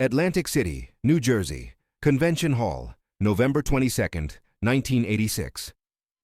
Atlantic City, New Jersey, Convention Hall, November 22nd, 1986.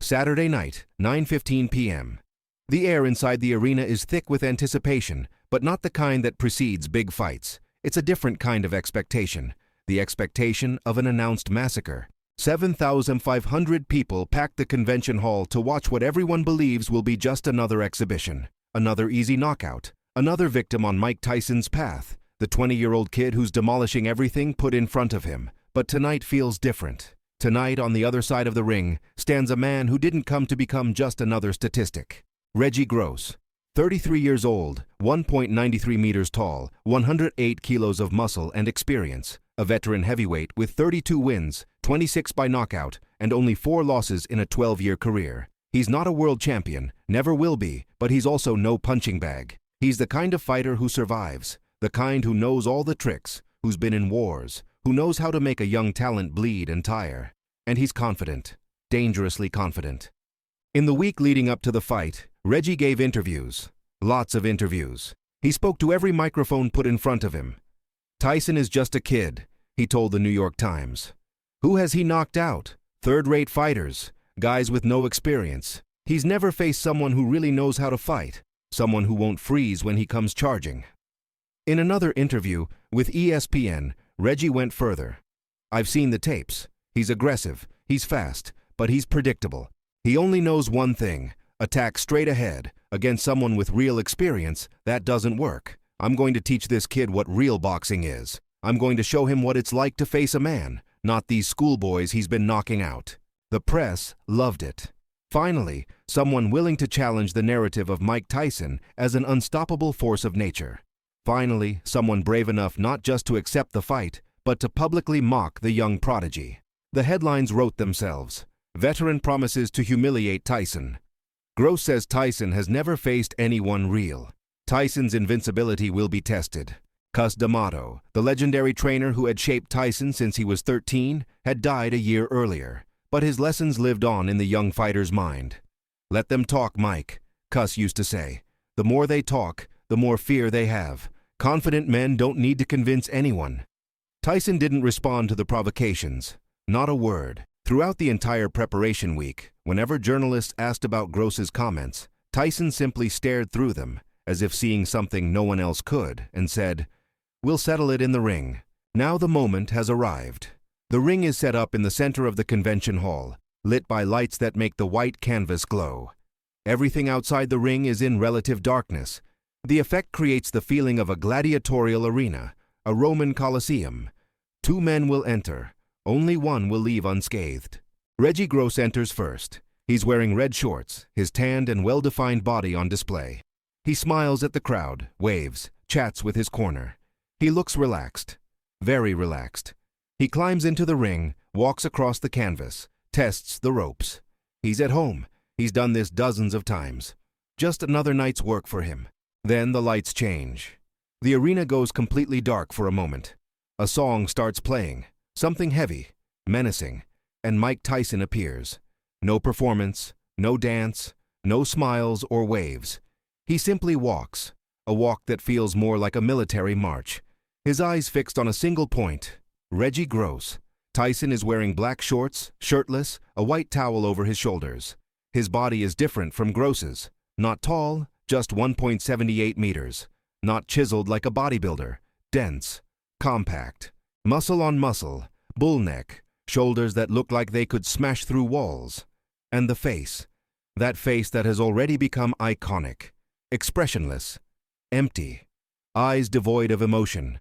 Saturday night, 9:15 p.m. The air inside the arena is thick with anticipation, but not the kind that precedes big fights. It's a different kind of expectation, the expectation of an announced massacre. 7,500 people packed the convention hall to watch what everyone believes will be just another exhibition, another easy knockout, another victim on Mike Tyson's path, the 20-year-old kid who's demolishing everything put in front of him. But tonight feels different. Tonight, on the other side of the ring, stands a man who didn't come to become just another statistic. Reggie Gross, 33 years old, 1.93 meters tall, 108 kilos of muscle and experience, a veteran heavyweight with 32 wins, 26 by knockout, and only 4 losses in a 12-year career. He's not a world champion, never will be, but he's also no punching bag. He's the kind of fighter who survives, the kind who knows all the tricks, who's been in wars, who knows how to make a young talent bleed and tire. And he's confident, dangerously confident. In the week leading up to the fight, Reggie gave interviews, lots of interviews. He spoke to every microphone put in front of him. Tyson is just a kid, he told the New York Times. Who has he knocked out? Third-rate fighters, guys with no experience. He's never faced someone who really knows how to fight, someone who won't freeze when he comes charging. In another interview with ESPN, Reggie went further. I've seen the tapes. He's aggressive, he's fast, but he's predictable. He only knows one thing, attack straight ahead. Against someone with real experience, that doesn't work. I'm going to teach this kid what real boxing is. I'm going to show him what it's like to face a man, not these schoolboys he's been knocking out. The press loved it. Finally, someone willing to challenge the narrative of Mike Tyson as an unstoppable force of nature. Finally, someone brave enough not just to accept the fight, but to publicly mock the young prodigy. The headlines wrote themselves. Veteran promises to humiliate Tyson. Gross says Tyson has never faced anyone real. Tyson's invincibility will be tested. Cus D'Amato, the legendary trainer who had shaped Tyson since he was 13, had died a year earlier, but his lessons lived on in the young fighter's mind. Let them talk, Mike, Cus used to say. The more they talk, the more fear they have. Confident men don't need to convince anyone. Tyson didn't respond to the provocations. Not a word. Throughout the entire preparation week, whenever journalists asked about Gross's comments, Tyson simply stared through them, as if seeing something no one else could, and said, "We'll settle it in the ring." Now the moment has arrived. The ring is set up in the center of the convention hall, lit by lights that make the white canvas glow. Everything outside the ring is in relative darkness. The effect creates the feeling of a gladiatorial arena, a Roman Colosseum. 2 men will enter. Only one will leave unscathed. Reggie Gross enters first. He's wearing red shorts, his tanned and well-defined body on display. He smiles at the crowd, waves, chats with his corner. He looks relaxed, very relaxed. He climbs into the ring, walks across the canvas, tests the ropes. He's at home. He's done this dozens of times. Just another night's work for him. Then the lights change. The arena goes completely dark for a moment. A song starts playing, something heavy, menacing, and Mike Tyson appears. No performance, no dance, no smiles or waves. He simply walks, a walk that feels more like a military march. His eyes fixed on a single point, Reggie Gross. Tyson is wearing black shorts, shirtless, a white towel over his shoulders. His body is different from Gross's. Not tall, just 1.78 meters. Not chiseled like a bodybuilder. Dense, compact, muscle on muscle, bull neck, shoulders that look like they could smash through walls. And the face, that face that has already become iconic. Expressionless, empty, eyes devoid of emotion.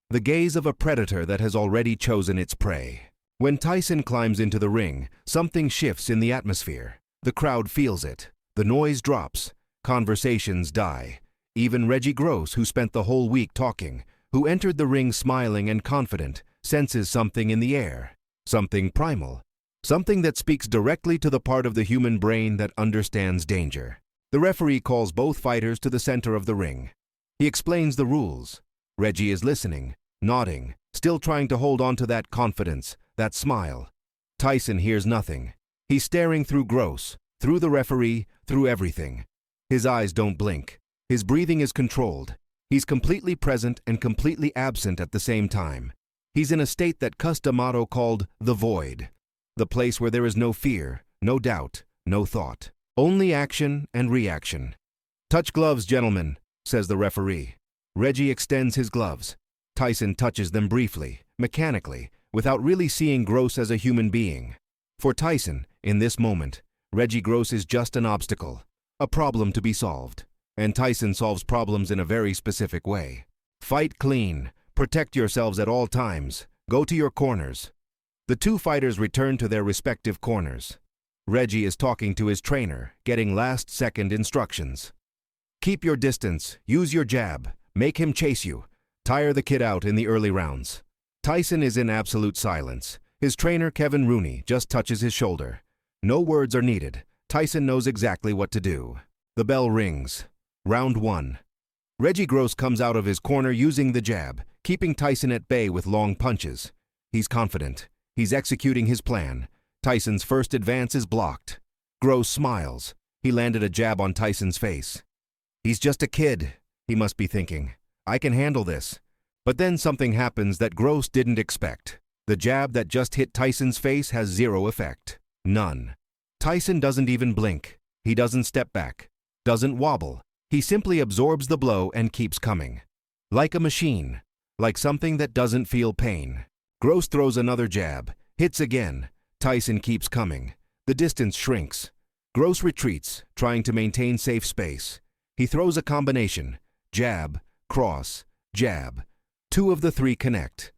The gaze of a predator that has already chosen its prey. When Tyson climbs into the ring, something shifts in the atmosphere. The crowd feels it. The noise drops. Conversations die. Even Reggie Gross, who spent the whole week talking, who entered the ring smiling and confident, senses something in the air. Something primal. Something that speaks directly to the part of the human brain that understands danger. The referee calls both fighters to the center of the ring. He explains the rules. Reggie is listening, nodding, still trying to hold on to that confidence, that smile. Tyson hears nothing. He's staring through Gross, through the referee, through everything. His eyes don't blink. His breathing is controlled. He's completely present and completely absent at the same time. He's in a state that Cus D'Amato called the void, the place where there is no fear, no doubt, no thought, only action and reaction. "Touch gloves, gentlemen," says the referee. Reggie extends his gloves. Tyson touches them briefly, mechanically, without really seeing Gross as a human being. For Tyson, in this moment, Reggie Gross is just an obstacle, a problem to be solved. And Tyson solves problems in a very specific way. Fight clean. Protect yourselves at all times. Go to your corners. The two fighters return to their respective corners. Reggie is talking to his trainer, getting last-second instructions. Keep your distance. Use your jab. Make him chase you. Tire the kid out in the early rounds. Tyson is in absolute silence. His trainer, Kevin Rooney, just touches his shoulder. No words are needed. Tyson knows exactly what to do. The bell rings. Round 1. Reggie Gross comes out of his corner using the jab, keeping Tyson at bay with long punches. He's confident. He's executing his plan. Tyson's first advance is blocked. Gross smiles. He landed a jab on Tyson's face. He's just a kid, he must be thinking. I can handle this. But then something happens that Gross didn't expect. The jab that just hit Tyson's face has zero effect. None. Tyson doesn't even blink. He doesn't step back. Doesn't wobble. He simply absorbs the blow and keeps coming. Like a machine. Like something that doesn't feel pain. Gross throws another jab. Hits again. Tyson keeps coming. The distance shrinks. Gross retreats, trying to maintain safe space. He throws a combination. Jab, cross, jab. 2 of the 3 connect.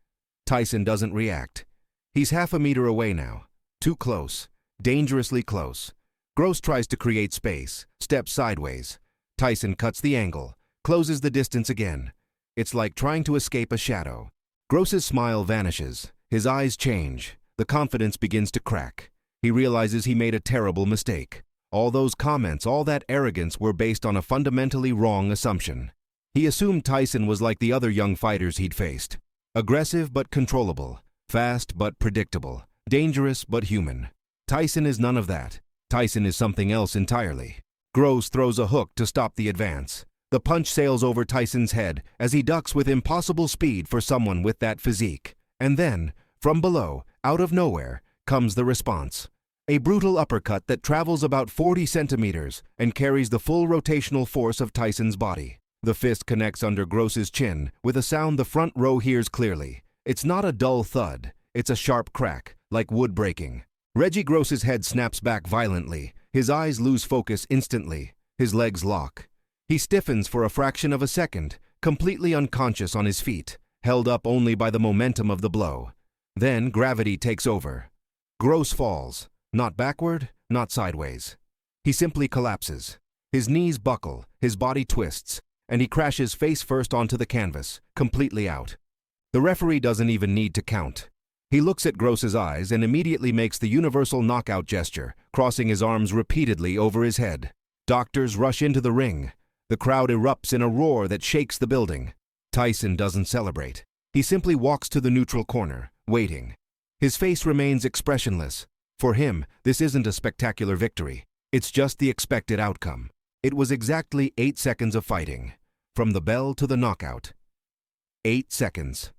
Tyson doesn't react. He's half a meter away now. Too close. Dangerously close. Gross tries to create space. Steps sideways. Tyson cuts the angle, closes the distance again. It's like trying to escape a shadow. Gross's smile vanishes. His eyes change. The confidence begins to crack. He realizes he made a terrible mistake. All those comments, all that arrogance were based on a fundamentally wrong assumption. He assumed Tyson was like the other young fighters he'd faced. Aggressive but controllable. Fast but predictable. Dangerous but human. Tyson is none of that. Tyson is something else entirely. Gross throws a hook to stop the advance. The punch sails over Tyson's head as he ducks with impossible speed for someone with that physique. And then, from below, out of nowhere, comes the response. A brutal uppercut that travels about 40 centimeters and carries the full rotational force of Tyson's body. The fist connects under Gross's chin with a sound the front row hears clearly. It's not a dull thud. It's a sharp crack, like wood breaking. Reggie Gross's head snaps back violently. His eyes lose focus instantly. His legs lock. He stiffens for a fraction of a second, completely unconscious on his feet, held up only by the momentum of the blow. Then gravity takes over. Gross falls, not backward, not sideways. He simply collapses. His knees buckle, his body twists, and he crashes face first onto the canvas, completely out. The referee doesn't even need to count. He looks at Gross's eyes and immediately makes the universal knockout gesture, crossing his arms repeatedly over his head. Doctors rush into the ring. The crowd erupts in a roar that shakes the building. Tyson doesn't celebrate. He simply walks to the neutral corner, waiting. His face remains expressionless. For him, this isn't a spectacular victory. It's just the expected outcome. It was exactly 8 seconds of fighting. From the bell to the knockout. 8 seconds.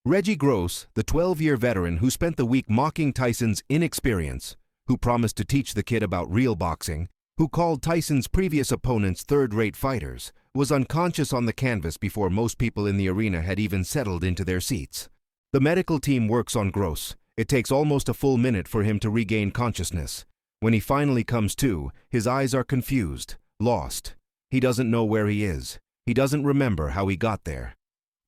Reggie Gross, the 12-year veteran who spent the week mocking Tyson's inexperience, who promised to teach the kid about real boxing, who called Tyson's previous opponents third-rate fighters, was unconscious on the canvas before most people in the arena had even settled into their seats. The medical team works on Gross. It takes almost a full minute for him to regain consciousness. When he finally comes to, his eyes are confused, lost. He doesn't know where he is. He doesn't remember how he got there.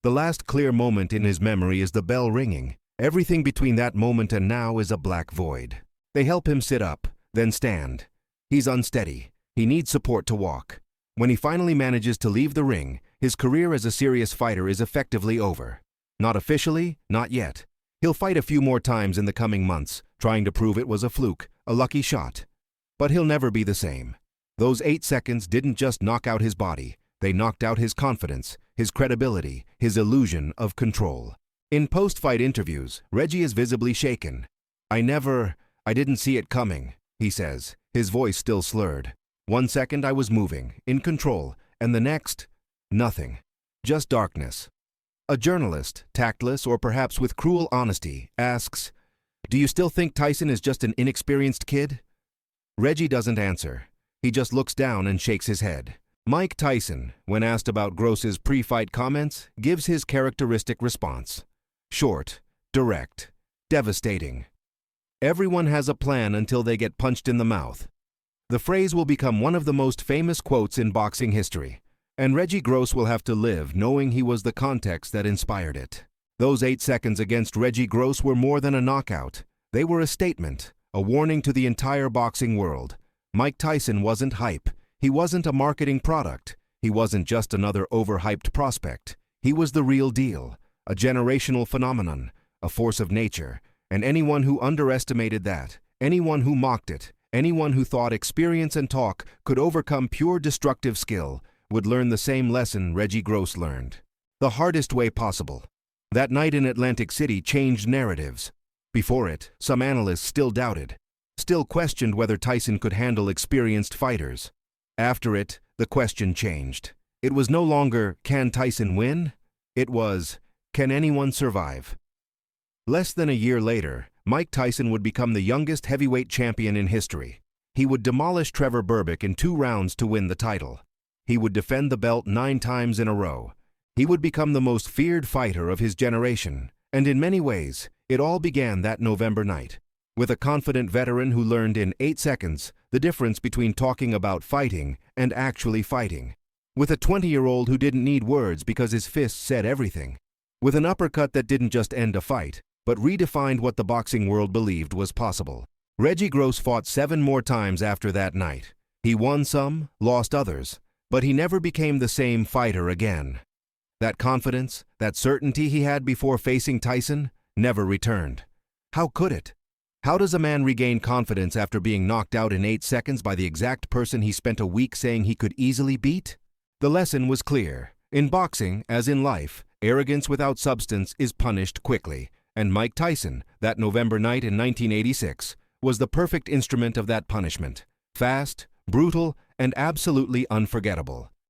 The last clear moment in his memory is the bell ringing. Everything between that moment and now is a black void. They help him sit up, then stand. He's unsteady. He needs support to walk. When he finally manages to leave the ring, his career as a serious fighter is effectively over. Not officially, not yet. He'll fight a few more times in the coming months, trying to prove it was a fluke, a lucky shot. But he'll never be the same. Those 8 seconds didn't just knock out his body. They knocked out his confidence, his credibility, his illusion of control. In post-fight interviews, Reggie is visibly shaken. I didn't see it coming, he says, his voice still slurred. 1 second I was moving, in control, and the next, nothing. just darkness. A journalist, tactless or perhaps with cruel honesty, asks, "Do you still think Tyson is just an inexperienced kid?" Reggie doesn't answer. He just looks down and shakes his head. Mike Tyson, when asked about Gross's pre-fight comments, gives his characteristic response. Short, direct, devastating. Everyone has a plan until they get punched in the mouth. The phrase will become one of the most famous quotes in boxing history, and Reggie Gross will have to live knowing he was the context that inspired it. Those 8 seconds against Reggie Gross were more than a knockout. They were a statement, a warning to the entire boxing world. Mike Tyson wasn't hype. He wasn't a marketing product. He wasn't just another overhyped prospect. He was the real deal, a generational phenomenon, a force of nature, and anyone who underestimated that, anyone who mocked it, anyone who thought experience and talk could overcome pure destructive skill would learn the same lesson Reggie Gross learned. The hardest way possible. That night in Atlantic City changed narratives. Before it, some analysts still doubted, still questioned whether Tyson could handle experienced fighters. After it, the question changed. It was no longer, can Tyson win? It was, can anyone survive? Less than a year later, Mike Tyson would become the youngest heavyweight champion in history. He would demolish Trevor Berbick in 2 rounds to win the title. He would defend the belt 9 times in a row. He would become the most feared fighter of his generation. And in many ways, it all began that November night, with a confident veteran who learned in 8 seconds the difference between talking about fighting and actually fighting. With a 20-year-old who didn't need words because his fists said everything. With an uppercut that didn't just end a fight, but redefined what the boxing world believed was possible. Reggie Gross fought 7 more times after that night. He won some, lost others, but he never became the same fighter again. That confidence, that certainty he had before facing Tyson, never returned. How could it? How does a man regain confidence after being knocked out in 8 seconds by the exact person he spent a week saying he could easily beat? The lesson was clear. In boxing, as in life, arrogance without substance is punished quickly, and Mike Tyson, that November night in 1986, was the perfect instrument of that punishment. Fast, brutal, and absolutely unforgettable.